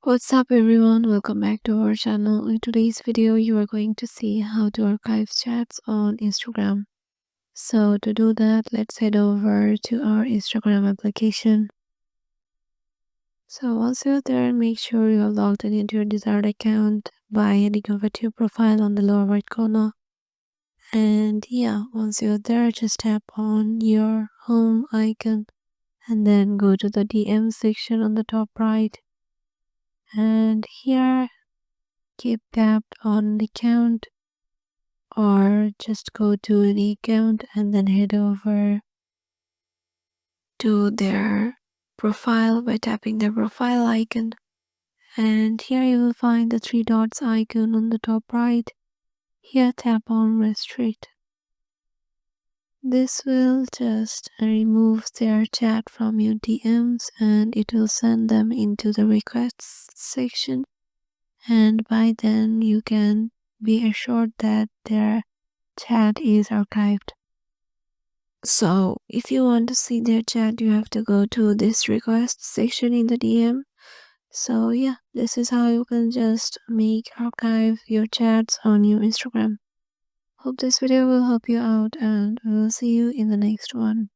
What's up everyone, welcome back to our channel. In today's video you are going to see how to archive chats on Instagram. So to do that, let's head over to our Instagram application. So once you're there, make sure you are logged in into your desired account by heading over to your profile on the lower right corner. And yeah, once you're there, just tap on your home icon and then go to the DM section on the top right. And here keep tapped on the account, or just go to the account and then head over to their profile by tapping their profile icon. And here you will find the three dots icon on the top right. Here tap on restrict. This will just remove their chat from your DMs and it will send them into the requests section, and by then you can be assured that their chat is archived. So if you want to see their chat, you have to go to this request section in the DM. So yeah, this is how you can just archive your chats on your Instagram. Hope this video will help you out and we'll see you in the next one.